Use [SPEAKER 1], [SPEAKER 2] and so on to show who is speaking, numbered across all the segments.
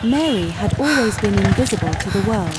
[SPEAKER 1] Mary had always been invisible to the world.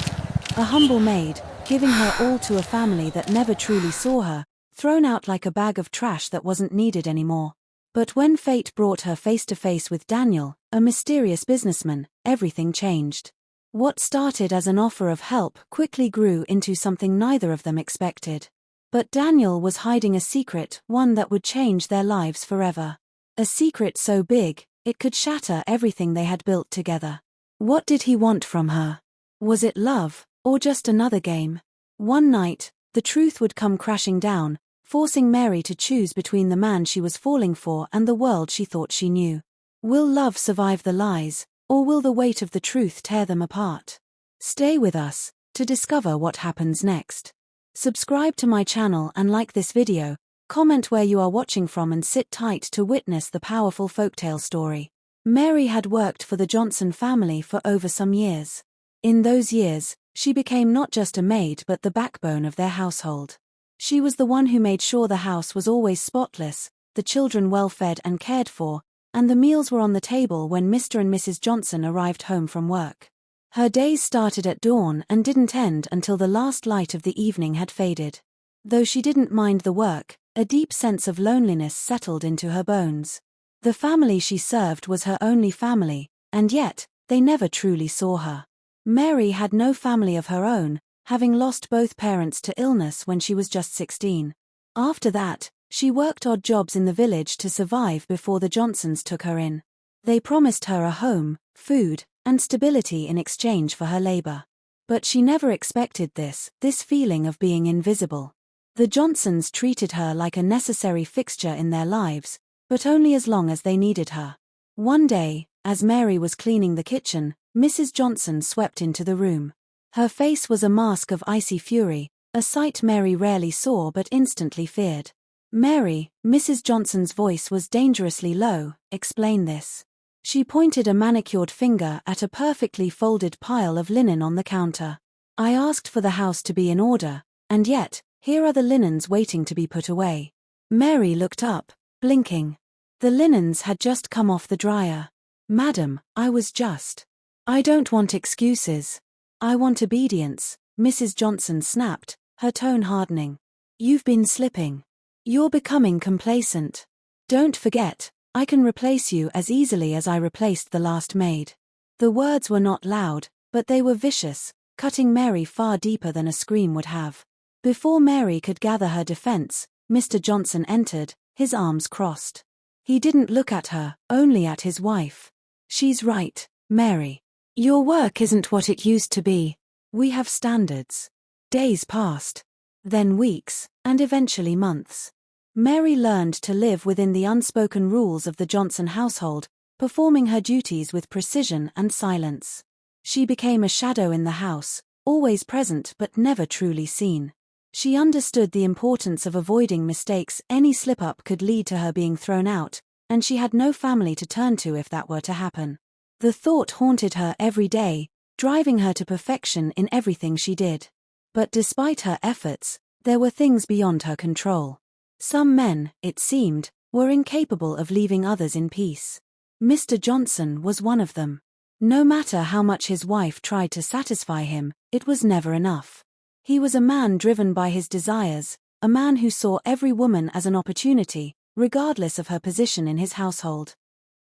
[SPEAKER 1] A humble maid, giving her all to a family that never truly saw her, thrown out like a bag of trash that wasn't needed anymore. But when fate brought her face to face with Daniel, a mysterious businessman, everything changed. What started as an offer of help quickly grew into something neither of them expected. But Daniel was hiding a secret, one that would change their lives forever. A secret so big, it could shatter everything they had built together. What did he want from her? Was it love, or just another game? One night, the truth would come crashing down, forcing Mary to choose between the man she was falling for and the world she thought she knew. Will love survive the lies, or will the weight of the truth tear them apart? Stay with us to discover what happens next. Subscribe to my channel and like this video, comment where you are watching from and sit tight to witness the powerful folktale story. Mary had worked for the Johnson family for over some years. In those years, she became not just a maid but the backbone of their household. She was the one who made sure the house was always spotless, the children well fed and cared for, and the meals were on the table when Mr. and Mrs. Johnson arrived home from work. Her days started at dawn and didn't end until the last light of the evening had faded. Though she didn't mind the work, a deep sense of loneliness settled into her bones. The family she served was her only family, and yet, they never truly saw her. Mary had no family of her own, having lost both parents to illness when she was just 16. After that, she worked odd jobs in the village to survive before the Johnsons took her in. They promised her a home, food, and stability in exchange for her labor. But she never expected this feeling of being invisible. The Johnsons treated her like a necessary fixture in their lives, but only as long as they needed her. One day, as Mary was cleaning the kitchen, Mrs. Johnson swept into the room. Her face was a mask of icy fury, a sight Mary rarely saw but instantly feared. "Mary," Mrs. Johnson's voice was dangerously low, "explain this." She pointed a manicured finger at a perfectly folded pile of linen on the counter. "I asked for the house to be in order, and yet, here are the linens waiting to be put away." Mary looked up, blinking. The linens had just come off the dryer. "Madam, I was just. I don't want excuses. I want obedience," Mrs. Johnson snapped, her tone hardening. "You've been slipping. You're becoming complacent. Don't forget, I can replace you as easily as I replaced the last maid." The words were not loud, but they were vicious, cutting Mary far deeper than a scream would have. Before Mary could gather her defense, Mr. Johnson entered, his arms crossed. He didn't look at her, only at his wife. "She's right, Mary. Your work isn't what it used to be. We have standards." Days passed. Then weeks, and eventually months. Mary learned to live within the unspoken rules of the Johnson household, performing her duties with precision and silence. She became a shadow in the house, always present but never truly seen. She understood the importance of avoiding mistakes. Any slip-up could lead to her being thrown out, and she had no family to turn to if that were to happen. The thought haunted her every day, driving her to perfection in everything she did. But despite her efforts, there were things beyond her control. Some men, it seemed, were incapable of leaving others in peace. Mr. Johnson was one of them. No matter how much his wife tried to satisfy him, it was never enough. He was a man driven by his desires, a man who saw every woman as an opportunity, regardless of her position in his household.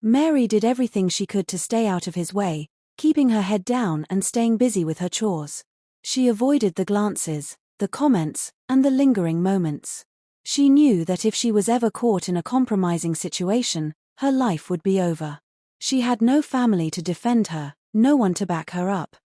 [SPEAKER 1] Mary did everything she could to stay out of his way, keeping her head down and staying busy with her chores. She avoided the glances, the comments, and the lingering moments. She knew that if she was ever caught in a compromising situation, her life would be over. She had no family to defend her, no one to back her up.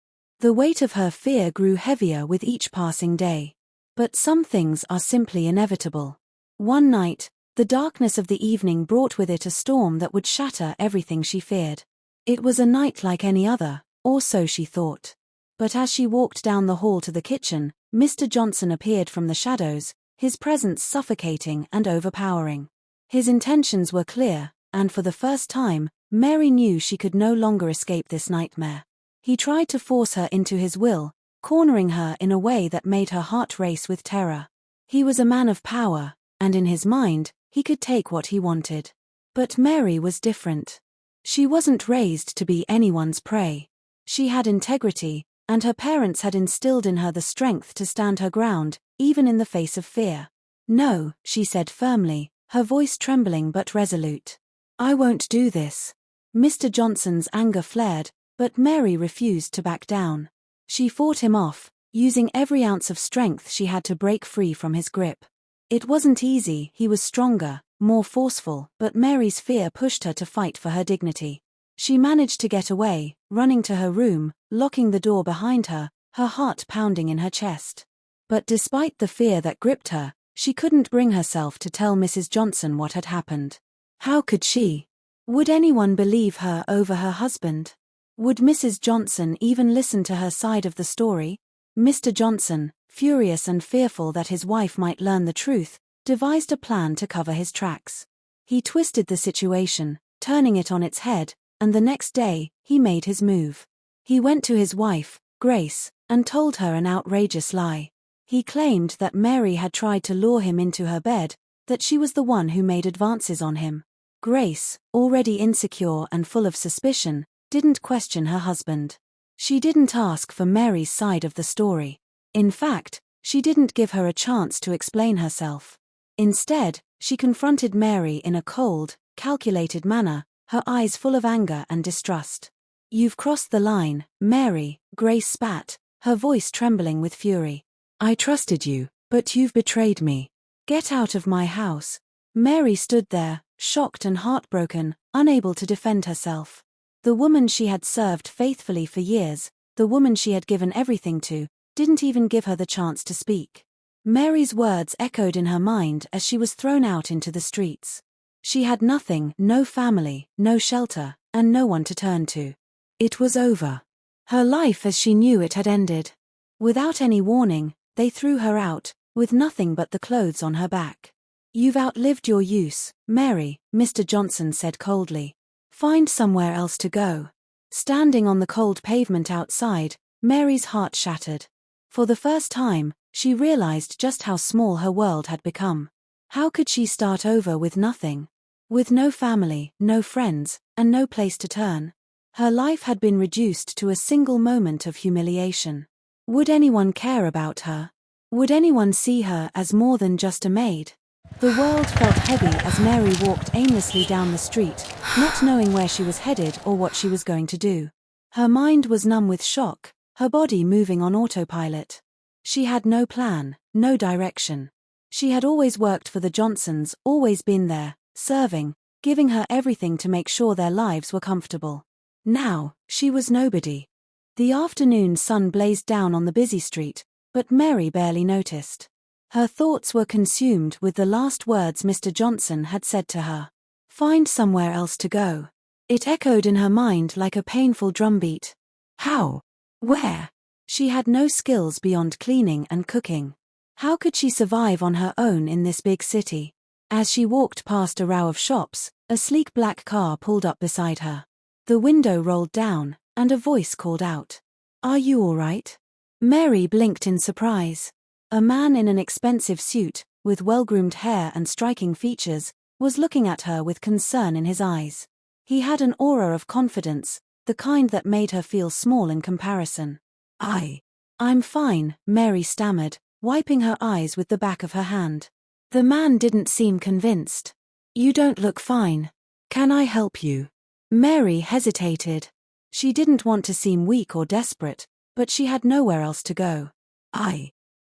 [SPEAKER 1] The weight of her fear grew heavier with each passing day. But some things are simply inevitable. One night, the darkness of the evening brought with it a storm that would shatter everything she feared. It was a night like any other, or so she thought. But as she walked down the hall to the kitchen, Mr. Johnson appeared from the shadows, his presence suffocating and overpowering. His intentions were clear, and for the first time, Mary knew she could no longer escape this nightmare. He tried to force her into his will, cornering her in a way that made her heart race with terror. He was a man of power, and in his mind, he could take what he wanted. But Mary was different. She wasn't raised to be anyone's prey. She had integrity, and her parents had instilled in her the strength to stand her ground, even in the face of fear. "No," she said firmly, her voice trembling but resolute. "I won't do this." Mr. Johnson's anger flared, but Mary refused to back down. She fought him off, using every ounce of strength she had to break free from his grip. It wasn't easy, he was stronger, more forceful, but Mary's fear pushed her to fight for her dignity. She managed to get away, running to her room, locking the door behind her, her heart pounding in her chest. But despite the fear that gripped her, she couldn't bring herself to tell Mrs. Johnson what had happened. How could she? Would anyone believe her over her husband? Would Mrs. Johnson even listen to her side of the story? Mr. Johnson, furious and fearful that his wife might learn the truth, devised a plan to cover his tracks. He twisted the situation, turning it on its head, and the next day, he made his move. He went to his wife, Grace, and told her an outrageous lie. He claimed that Mary had tried to lure him into her bed, that she was the one who made advances on him. Grace, already insecure and full of suspicion, didn't question her husband. She didn't ask for Mary's side of the story. In fact, she didn't give her a chance to explain herself. Instead, she confronted Mary in a cold, calculated manner, her eyes full of anger and distrust. "You've crossed the line, Mary," Grace spat, her voice trembling with fury. "I trusted you, but you've betrayed me. Get out of my house." Mary stood there, shocked and heartbroken, unable to defend herself. The woman she had served faithfully for years, the woman she had given everything to, didn't even give her the chance to speak. Mary's words echoed in her mind as she was thrown out into the streets. She had nothing, no family, no shelter, and no one to turn to. It was over. Her life as she knew it had ended. Without any warning, they threw her out, with nothing but the clothes on her back. "You've outlived your use, Mary," Mr. Johnson said coldly. "Find somewhere else to go." Standing on the cold pavement outside, Mary's heart shattered. For the first time, she realized just how small her world had become. How could she start over with nothing? With no family, no friends, and no place to turn. Her life had been reduced to a single moment of humiliation. Would anyone care about her? Would anyone see her as more than just a maid? The world felt heavy as Mary walked aimlessly down the street, not knowing where she was headed or what she was going to do. Her mind was numb with shock, her body moving on autopilot. She had no plan, no direction. She had always worked for the Johnsons, always been there, serving, giving her everything to make sure their lives were comfortable. Now, she was nobody. The afternoon sun blazed down on the busy street, but Mary barely noticed. Her thoughts were consumed with the last words Mr. Johnson had said to her. "Find somewhere else to go." It echoed in her mind like a painful drumbeat. How? Where? She had no skills beyond cleaning and cooking. How could she survive on her own in this big city? As she walked past a row of shops, a sleek black car pulled up beside her. The window rolled down, and a voice called out, "Are you all right?" Mary blinked in surprise. A man in an expensive suit, with well-groomed hair and striking features, was looking at her with concern in his eyes. He had an aura of confidence, the kind that made her feel small in comparison. I'm fine," Mary stammered, wiping her eyes with the back of her hand. The man didn't seem convinced. "You don't look fine. Can I help you?" Mary hesitated. She didn't want to seem weak or desperate, but she had nowhere else to go.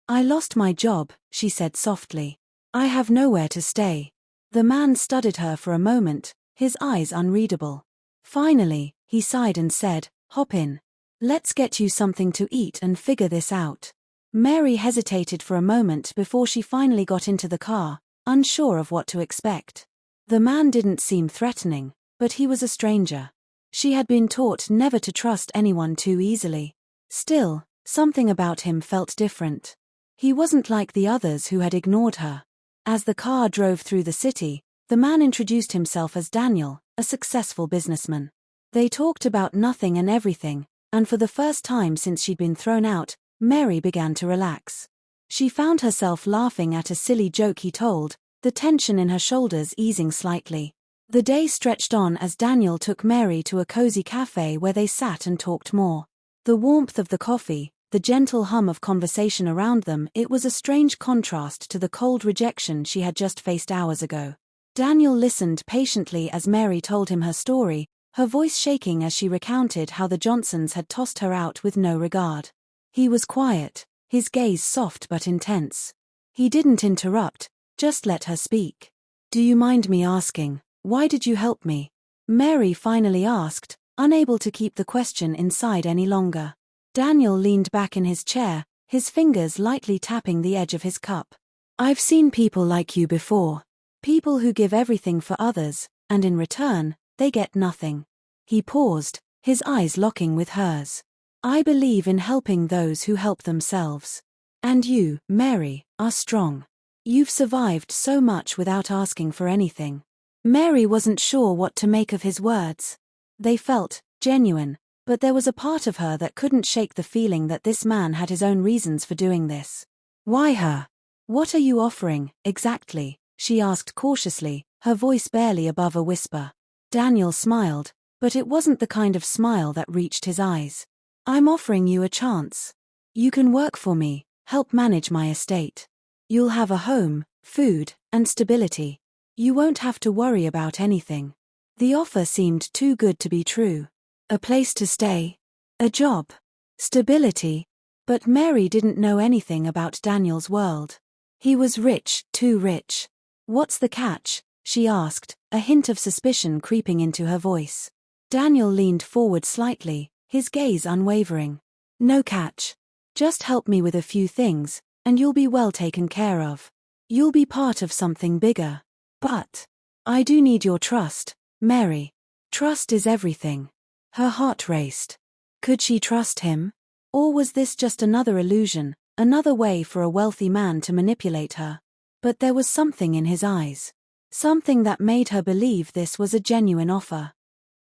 [SPEAKER 1] I lost my job," she said softly. "I have nowhere to stay." The man studied her for a moment, his eyes unreadable. Finally, he sighed and said, "Hop in. Let's get you something to eat and figure this out." Mary hesitated for a moment before she finally got into the car, unsure of what to expect. The man didn't seem threatening, but he was a stranger. She had been taught never to trust anyone too easily. Still, something about him felt different. He wasn't like the others who had ignored her. As the car drove through the city, the man introduced himself as Daniel, a successful businessman. They talked about nothing and everything, and for the first time since she'd been thrown out, Mary began to relax. She found herself laughing at a silly joke he told, the tension in her shoulders easing slightly. The day stretched on as Daniel took Mary to a cozy cafe where they sat and talked more. The warmth of the coffee, the gentle hum of conversation around them, it was a strange contrast to the cold rejection she had just faced hours ago. Daniel listened patiently as Mary told him her story, her voice shaking as she recounted how the Johnsons had tossed her out with no regard. He was quiet, his gaze soft but intense. He didn't interrupt, just let her speak. "Do you mind me asking, why did you help me?" Mary finally asked, unable to keep the question inside any longer. Daniel leaned back in his chair, his fingers lightly tapping the edge of his cup. "I've seen people like you before. People who give everything for others, and in return, they get nothing." He paused, his eyes locking with hers. "I believe in helping those who help themselves. And you, Mary, are strong. You've survived so much without asking for anything." Mary wasn't sure what to make of his words. They felt genuine, but there was a part of her that couldn't shake the feeling that this man had his own reasons for doing this. "Why her? What are you offering, exactly?" she asked cautiously, her voice barely above a whisper. Daniel smiled, but it wasn't the kind of smile that reached his eyes. "I'm offering you a chance. You can work for me, help manage my estate. You'll have a home, food, and stability. You won't have to worry about anything." The offer seemed too good to be true. A place to stay, a job, stability. But Mary didn't know anything about Daniel's world. He was rich, too rich. "What's the catch?" she asked, a hint of suspicion creeping into her voice. Daniel leaned forward slightly, his gaze unwavering. "No catch. Just help me with a few things, and you'll be well taken care of. You'll be part of something bigger. But I do need your trust, Mary. Trust is everything." Her heart raced. Could she trust him? Or was this just another illusion, another way for a wealthy man to manipulate her? But there was something in his eyes. Something that made her believe this was a genuine offer.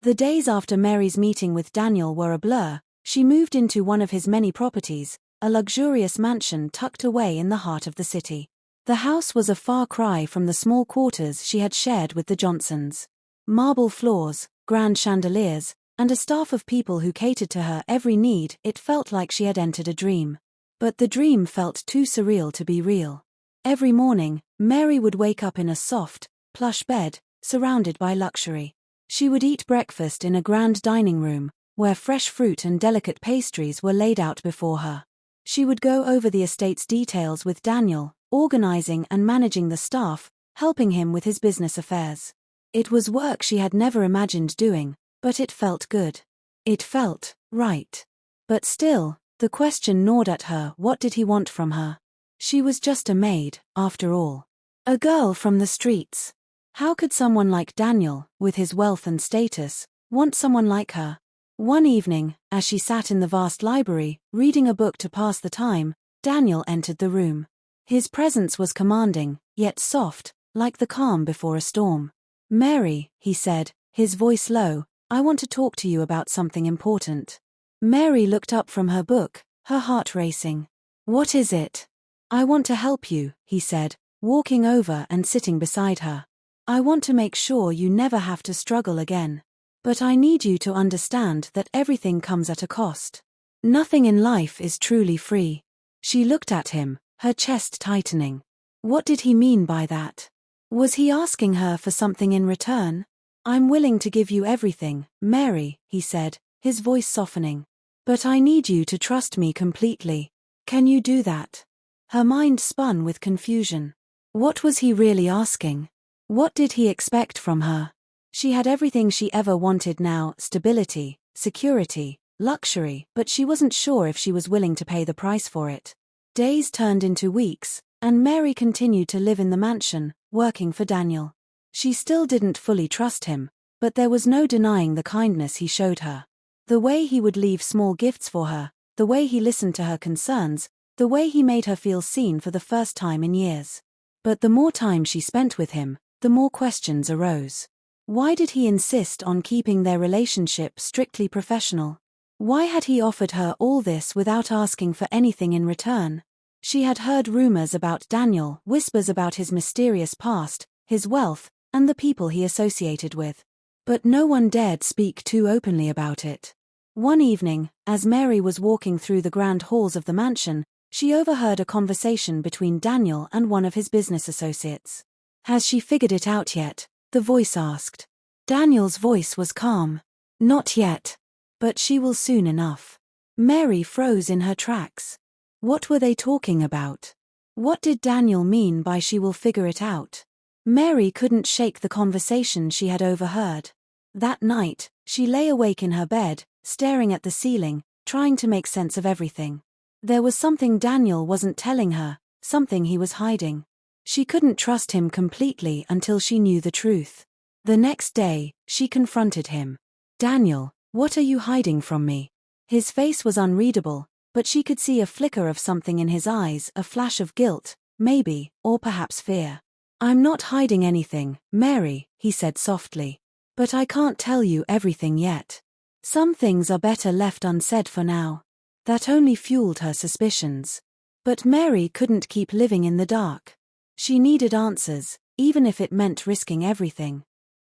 [SPEAKER 1] The days after Mary's meeting with Daniel were a blur. She moved into one of his many properties, a luxurious mansion tucked away in the heart of the city. The house was a far cry from the small quarters she had shared with the Johnsons. Marble floors, grand chandeliers, and a staff of people who catered to her every need. It felt like she had entered a dream. But the dream felt too surreal to be real. Every morning, Mary would wake up in a soft, plush bed, surrounded by luxury. She would eat breakfast in a grand dining room, where fresh fruit and delicate pastries were laid out before her. She would go over the estate's details with Daniel, organizing and managing the staff, helping him with his business affairs. It was work she had never imagined doing, but it felt good. It felt right. But still, the question gnawed at her: what did he want from her? She was just a maid, after all. A girl from the streets. How could someone like Daniel, with his wealth and status, want someone like her? One evening, as she sat in the vast library, reading a book to pass the time, Daniel entered the room. His presence was commanding, yet soft, like the calm before a storm. "Mary," he said, his voice low, "I want to talk to you about something important." Mary looked up from her book, her heart racing. "What is it?" "I want to help you," he said, walking over and sitting beside her. "I want to make sure you never have to struggle again. But I need you to understand that everything comes at a cost. Nothing in life is truly free." She looked at him, her chest tightening. What did he mean by that? Was he asking her for something in return? "I'm willing to give you everything, Mary," he said, his voice softening. "But I need you to trust me completely. Can you do that?" Her mind spun with confusion. What was he really asking? What did he expect from her? She had everything she ever wanted now: stability, security, luxury, but she wasn't sure if she was willing to pay the price for it. Days turned into weeks, and Mary continued to live in the mansion, working for Daniel. She still didn't fully trust him, but there was no denying the kindness he showed her. The way he would leave small gifts for her, the way he listened to her concerns, the way he made her feel seen for the first time in years. But the more time she spent with him, the more questions arose. Why did he insist on keeping their relationship strictly professional? Why had he offered her all this without asking for anything in return? She had heard rumors about Daniel, whispers about his mysterious past, his wealth, and the people he associated with. But no one dared speak too openly about it. One evening, as Mary was walking through the grand halls of the mansion, she overheard a conversation between Daniel and one of his business associates. "Has she figured it out yet?" the voice asked. Daniel's voice was calm. "Not yet. But she will soon enough." Mary froze in her tracks. What were they talking about? What did Daniel mean by "she will figure it out"? Mary couldn't shake the conversation she had overheard. That night, she lay awake in her bed, staring at the ceiling, trying to make sense of everything. There was something Daniel wasn't telling her, something he was hiding. She couldn't trust him completely until she knew the truth. The next day, she confronted him. "Daniel, what are you hiding from me?" His face was unreadable, but she could see a flicker of something in his eyes, a flash of guilt, maybe, or perhaps fear. "I'm not hiding anything, Mary," he said softly. "But I can't tell you everything yet. Some things are better left unsaid for now." That only fueled her suspicions. But Mary couldn't keep living in the dark. She needed answers, even if it meant risking everything.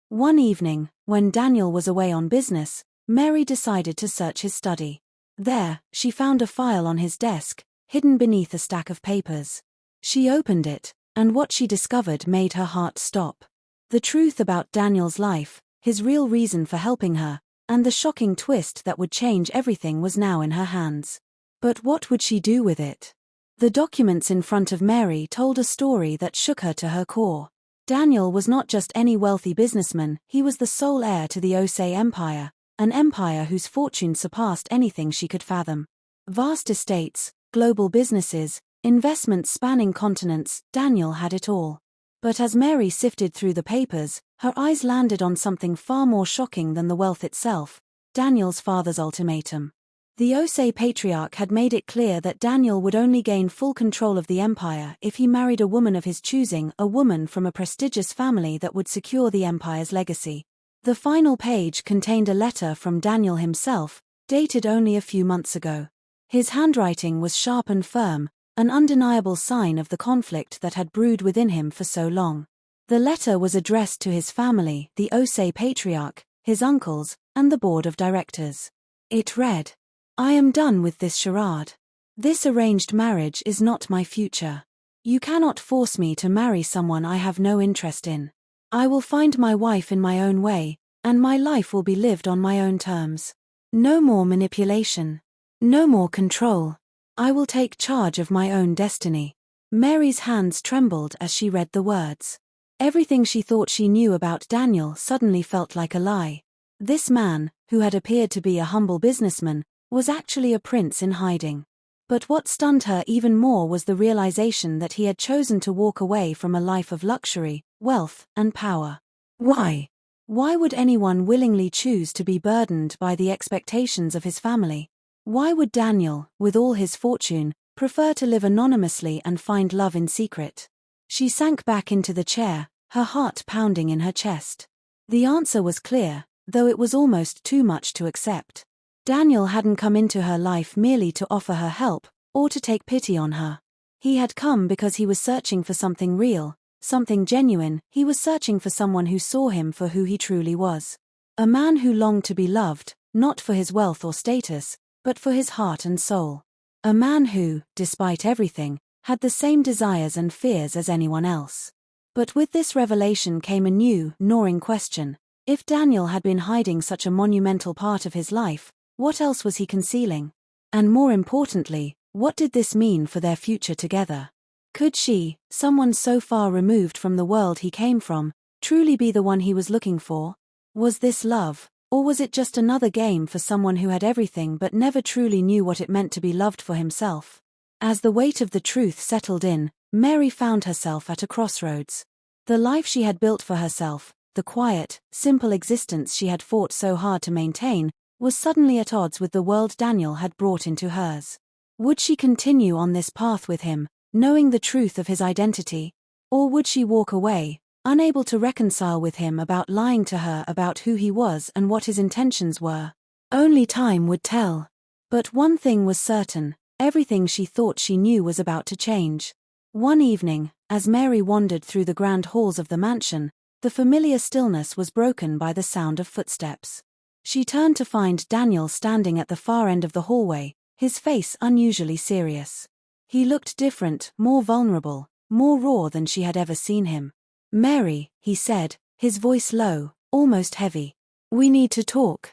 [SPEAKER 1] One evening, when Daniel was away on business, Mary decided to search his study. There, she found a file on his desk, hidden beneath a stack of papers. She opened it, and what she discovered made her heart stop. The truth about Daniel's life, his real reason for helping her, and the shocking twist that would change everything was now in her hands. But what would she do with it? The documents in front of Mary told a story that shook her to her core. Daniel was not just any wealthy businessman, he was the sole heir to the Osei Empire, an empire whose fortune surpassed anything she could fathom. Vast estates, global businesses, investments spanning continents, Daniel had it all. But as Mary sifted through the papers, her eyes landed on something far more shocking than the wealth itself: Daniel's father's ultimatum. The Osei patriarch had made it clear that Daniel would only gain full control of the empire if he married a woman of his choosing, a woman from a prestigious family that would secure the empire's legacy. The final page contained a letter from Daniel himself, dated only a few months ago. His handwriting was sharp and firm, an undeniable sign of the conflict that had brewed within him for so long. The letter was addressed to his family, the Osei patriarch, his uncles, and the board of directors. It read, "I am done with this charade. This arranged marriage is not my future. You cannot force me to marry someone I have no interest in. I will find my wife in my own way, and my life will be lived on my own terms. No more manipulation. No more control. I will take charge of my own destiny." Mary's hands trembled as she read the words. Everything she thought she knew about Daniel suddenly felt like a lie. This man, who had appeared to be a humble businessman, was actually a prince in hiding. But what stunned her even more was the realization that he had chosen to walk away from a life of luxury, wealth, and power. Why? Why would anyone willingly choose to be burdened by the expectations of his family? Why would Daniel, with all his fortune, prefer to live anonymously and find love in secret? She sank back into the chair, her heart pounding in her chest. The answer was clear, though it was almost too much to accept. Daniel hadn't come into her life merely to offer her help, or to take pity on her. He had come because he was searching for something real, something genuine. He was searching for someone who saw him for who he truly was. A man who longed to be loved, not for his wealth or status, but for his heart and soul. A man who, despite everything, had the same desires and fears as anyone else. But with this revelation came a new, gnawing question. If Daniel had been hiding such a monumental part of his life, what else was he concealing? And more importantly, what did this mean for their future together? Could she, someone so far removed from the world he came from, truly be the one he was looking for? Was this love, or was it just another game for someone who had everything but never truly knew what it meant to be loved for himself? As the weight of the truth settled in, Mary found herself at a crossroads. The life she had built for herself, the quiet, simple existence she had fought so hard to maintain, was suddenly at odds with the world Daniel had brought into hers. Would she continue on this path with him, knowing the truth of his identity? Or would she walk away, unable to reconcile with him about lying to her about who he was and what his intentions were? Only time would tell. But one thing was certain: everything she thought she knew was about to change. One evening, as Mary wandered through the grand halls of the mansion, the familiar stillness was broken by the sound of footsteps. She turned to find Daniel standing at the far end of the hallway, his face unusually serious. He looked different, more vulnerable, more raw than she had ever seen him. "Mary," he said, his voice low, almost heavy. "We need to talk."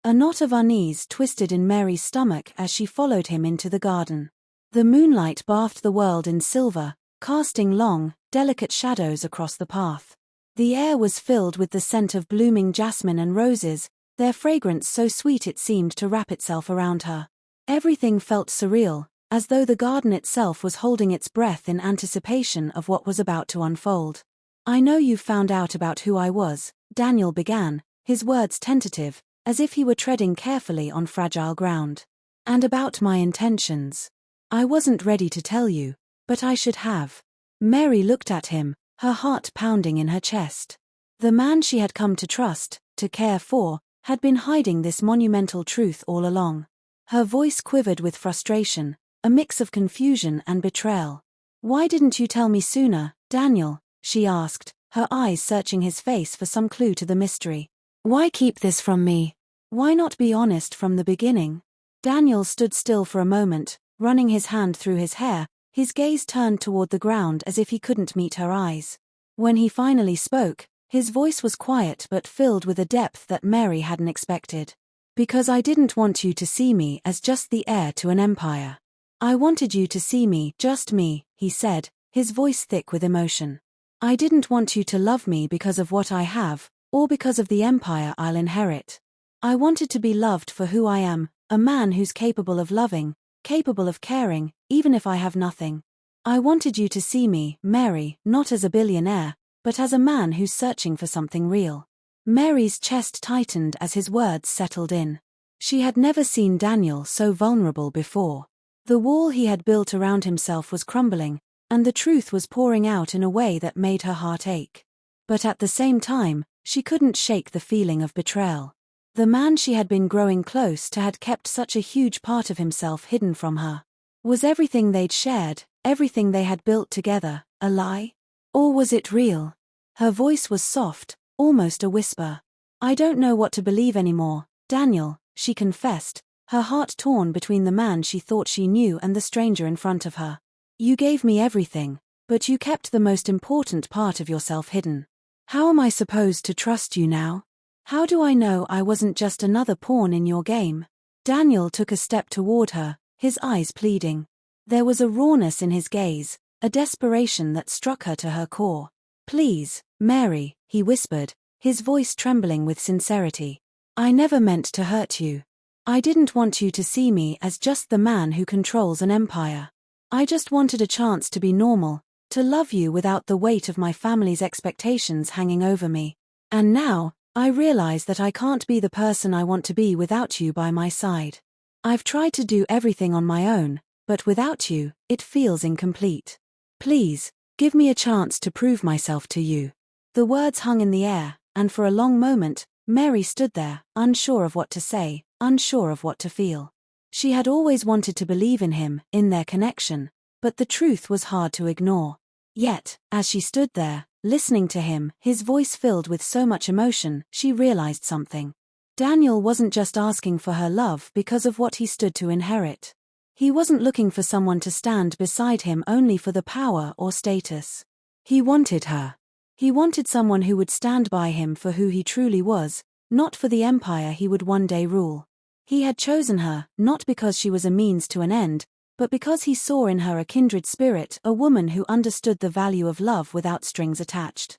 [SPEAKER 1] A knot of unease twisted in Mary's stomach as she followed him into the garden. The moonlight bathed the world in silver, casting long, delicate shadows across the path. The air was filled with the scent of blooming jasmine and roses, their fragrance so sweet it seemed to wrap itself around her. Everything felt surreal, as though the garden itself was holding its breath in anticipation of what was about to unfold. "I know you've found out about who I was," Daniel began, his words tentative, as if he were treading carefully on fragile ground. "And about my intentions. I wasn't ready to tell you, but I should have." Mary looked at him, her heart pounding in her chest. The man she had come to trust, to care for, had been hiding this monumental truth all along. Her voice quivered with frustration, a mix of confusion and betrayal. "Why didn't you tell me sooner, Daniel?" she asked, her eyes searching his face for some clue to the mystery. "Why keep this from me? Why not be honest from the beginning?" Daniel stood still for a moment, running his hand through his hair, his gaze turned toward the ground as if he couldn't meet her eyes. When he finally spoke, his voice was quiet but filled with a depth that Mary hadn't expected. "Because I didn't want you to see me as just the heir to an empire. I wanted you to see me, just me," he said, his voice thick with emotion. "I didn't want you to love me because of what I have, or because of the empire I'll inherit. I wanted to be loved for who I am, a man who's capable of loving, capable of caring, even if I have nothing. I wanted you to see me, Mary, not as a billionaire, but as a man who's searching for something real." Mary's chest tightened as his words settled in. She had never seen Daniel so vulnerable before. The wall he had built around himself was crumbling, and the truth was pouring out in a way that made her heart ache. But at the same time, she couldn't shake the feeling of betrayal. The man she had been growing close to had kept such a huge part of himself hidden from her. Was everything they'd shared, everything they had built together, a lie? Or was it real? Her voice was soft, almost a whisper. "I don't know what to believe anymore, Daniel," she confessed, her heart torn between the man she thought she knew and the stranger in front of her. "You gave me everything, but you kept the most important part of yourself hidden. How am I supposed to trust you now? How do I know I wasn't just another pawn in your game?" Daniel took a step toward her, his eyes pleading. There was a rawness in his gaze, a desperation that struck her to her core. "Please, Mary," he whispered, his voice trembling with sincerity. "I never meant to hurt you. I didn't want you to see me as just the man who controls an empire. I just wanted a chance to be normal, to love you without the weight of my family's expectations hanging over me. And now, I realize that I can't be the person I want to be without you by my side. I've tried to do everything on my own, but without you, it feels incomplete. Please, give me a chance to prove myself to you." The words hung in the air, and for a long moment, Mary stood there, unsure of what to say, unsure of what to feel. She had always wanted to believe in him, in their connection, but the truth was hard to ignore. Yet, as she stood there, listening to him, his voice filled with so much emotion, she realized something. Daniel wasn't just asking for her love because of what he stood to inherit. He wasn't looking for someone to stand beside him only for the power or status. He wanted her. He wanted someone who would stand by him for who he truly was, not for the empire he would one day rule. He had chosen her, not because she was a means to an end, but because he saw in her a kindred spirit, a woman who understood the value of love without strings attached.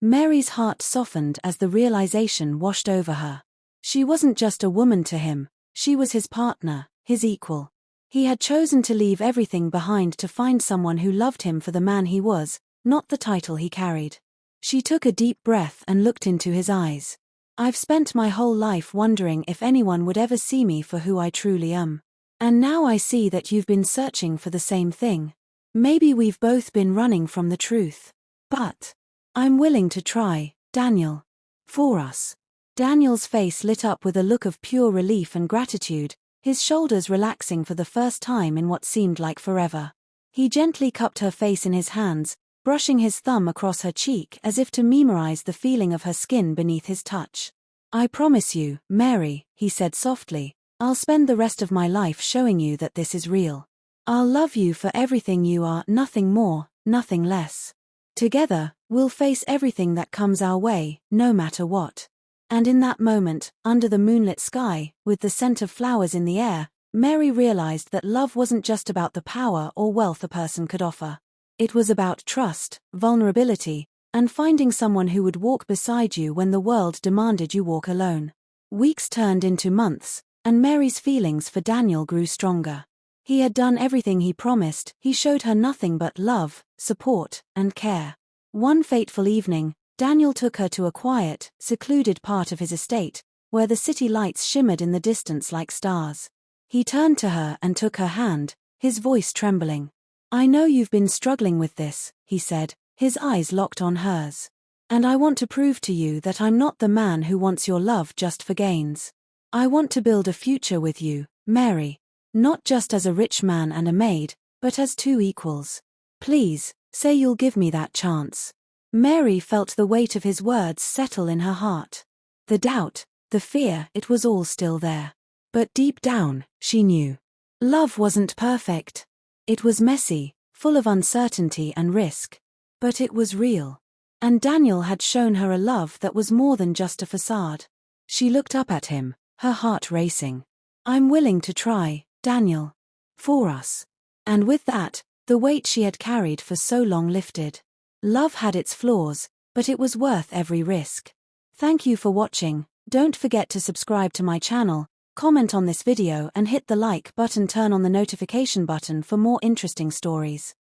[SPEAKER 1] Mary's heart softened as the realization washed over her. She wasn't just a woman to him, she was his partner, his equal. He had chosen to leave everything behind to find someone who loved him for the man he was, not the title he carried. She took a deep breath and looked into his eyes. "I've spent my whole life wondering if anyone would ever see me for who I truly am. And now I see that you've been searching for the same thing. Maybe we've both been running from the truth. But I'm willing to try, Daniel. For us." Daniel's face lit up with a look of pure relief and gratitude, his shoulders relaxing for the first time in what seemed like forever. He gently cupped her face in his hands, brushing his thumb across her cheek as if to memorize the feeling of her skin beneath his touch. I promise you, Mary, he said softly, I'll spend the rest of my life showing you that this is real. I'll love you for everything you are, nothing more, nothing less. Together, we'll face everything that comes our way, no matter what. And in that moment, under the moonlit sky, with the scent of flowers in the air, Mary realized that love wasn't just about the power or wealth a person could offer. It was about trust, vulnerability, and finding someone who would walk beside you when the world demanded you walk alone. Weeks turned into months, and Mary's feelings for Daniel grew stronger. He had done everything he promised. He showed her nothing but love, support, and care. One fateful evening, Daniel took her to a quiet, secluded part of his estate, where the city lights shimmered in the distance like stars. He turned to her and took her hand, his voice trembling. I know you've been struggling with this, he said, his eyes locked on hers. And I want to prove to you that I'm not the man who wants your love just for gains. I want to build a future with you, Mary. Not just as a rich man and a maid, but as two equals. Please, say you'll give me that chance. Mary felt the weight of his words settle in her heart. The doubt, the fear, it was all still there. But deep down, she knew. Love wasn't perfect. It was messy, full of uncertainty and risk. But it was real. And Daniel had shown her a love that was more than just a facade. She looked up at him, her heart racing. I'm willing to try, Daniel. For us. And with that, the weight she had carried for so long lifted. Love had its flaws, but it was worth every risk. Thank you for watching. Don't forget to subscribe to my channel, comment on this video and hit the like button, turn on the notification button for more interesting stories.